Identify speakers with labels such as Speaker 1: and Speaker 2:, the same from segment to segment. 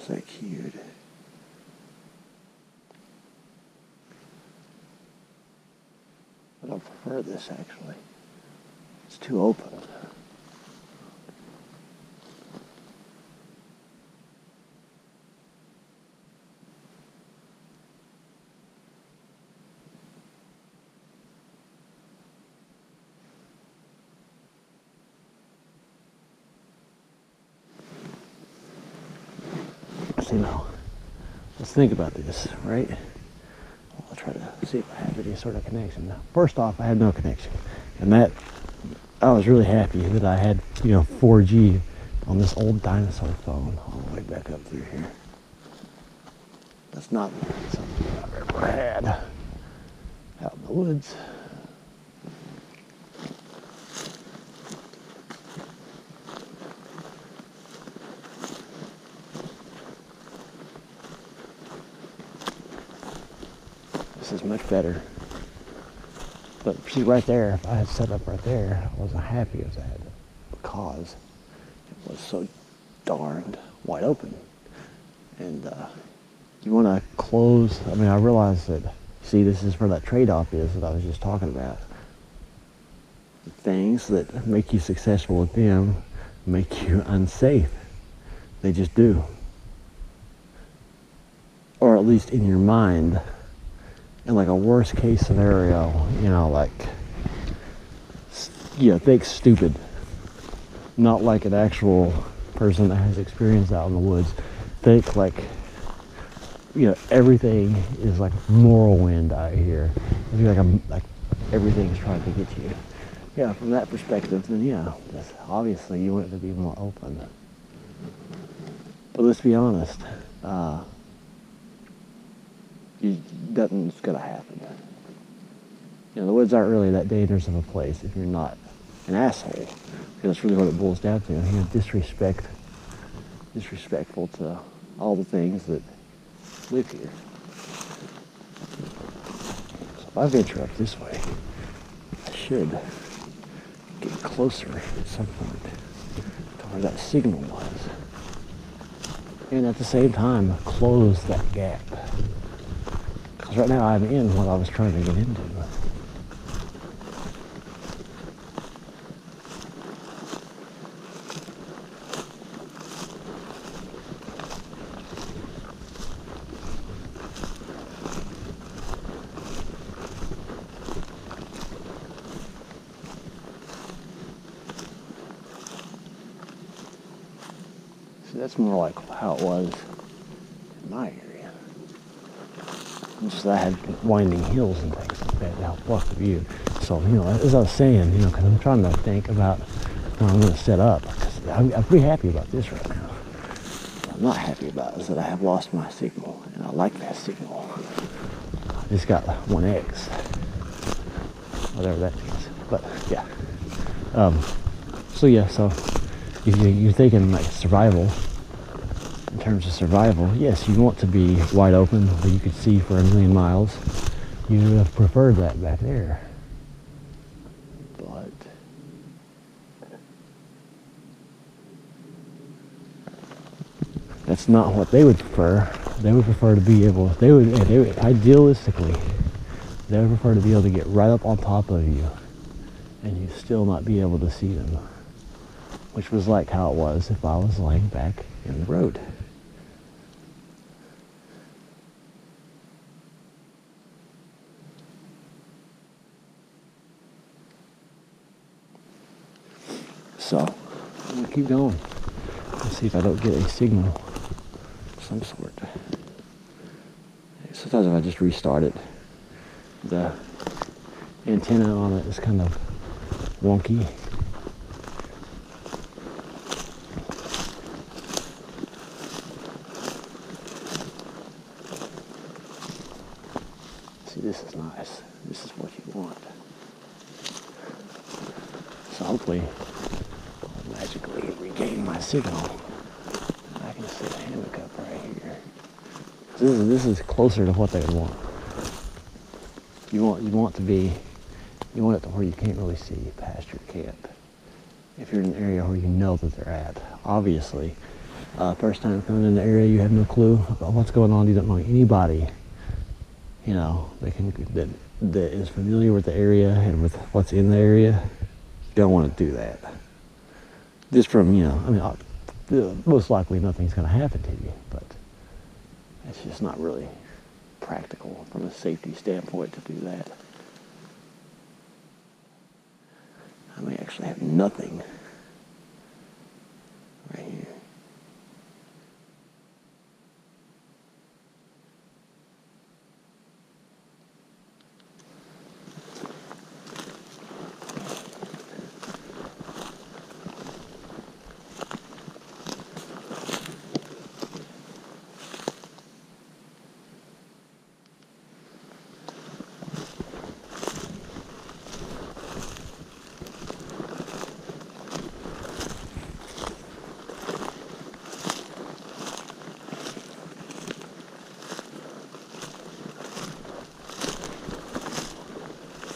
Speaker 1: Is that cute? I don't prefer this actually. It's too open. See now, let's think about this, right? I'll try to see if I have any sort of connection. Now, first off, I had no connection, and that I was really happy that I had 4G on this old dinosaur phone all the way back up through here. That's not something I've ever had out in the woods. This is much better. But see right there, if I had set up right there, I wasn't happy as that because it was so darned wide open. And you want to close, I mean, I realize that, see, this is where that trade-off is that I was just talking about. The things that make you successful with them make you unsafe. They just do. Or at least in your mind. In like a worst case scenario, think stupid. Not like an actual person that has experience out in the woods. Think like, everything is like Morrowind out here. I feel like everything's trying to get you. Yeah, from that perspective, then obviously you want it to be more open. But let's be honest, nothing's gonna happen. The woods aren't really that dangerous of a place if you're not an asshole. Because that's really what it boils down to. Disrespectful to all the things that live here. So if I venture up this way, I should get closer at some point to where that signal was. And at the same time, close that gap. Because right now I'm in what I was trying to get into. See, that's more like how it was in my area. Just that I had winding hills and things like that to help block the view. So, as I was saying, because I'm trying to think about what I'm going to set up. Because I'm pretty happy about this right now. What I'm not happy about is that I have lost my signal, and I like that signal. I just got 1X, whatever that means. But yeah. So you're thinking like survival. In terms of survival, yes, you want to be wide open where you could see for a million miles. You would have preferred that back there. But that's not what they would prefer. They would prefer to be able, they would idealistically, they would prefer to be able to get right up on top of you and you still not be able to see them. Which was like how it was if I was laying back in the road. So, I'm going to keep going. Let's see if I don't get a signal of some sort. Sometimes if I just restart it, the antenna on it is kind of wonky. See, this is nice. This is what you want. So hopefully I'll magically regain my signal. I can set a handicap right here. This is closer to what they would want. You want it to where you can't really see past your camp. If you're in an area where you know that they're at. Obviously, First time coming in the area, you have no clue about what's going on. You don't know anybody, you know, that is familiar with the area and with what's in the area. You don't want to do that. Just from, you know, I mean, most likely nothing's going to happen to you, but it's just not really practical from a safety standpoint to do that. I may actually have nothing right here.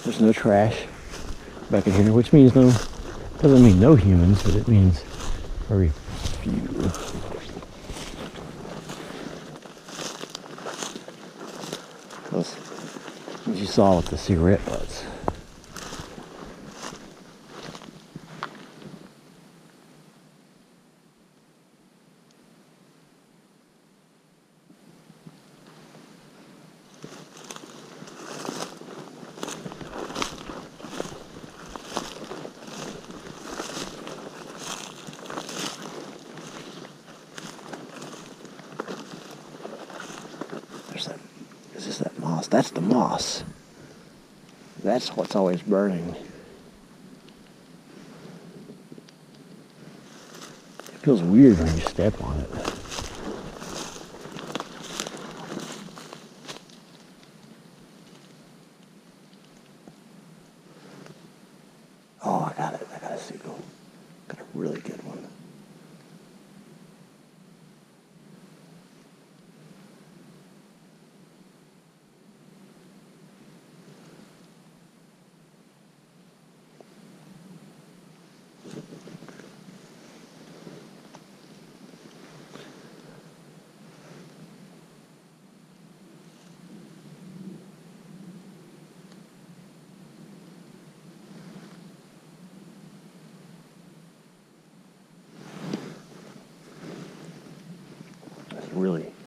Speaker 1: There's no trash back in here, which means doesn't mean no humans, but it means very few. Because as you saw with the cigarette butts, is this that moss? That's the moss. That's what's always burning. It feels weird when you step on it. Oh, I got it. I got a signal. Got a really good one. Really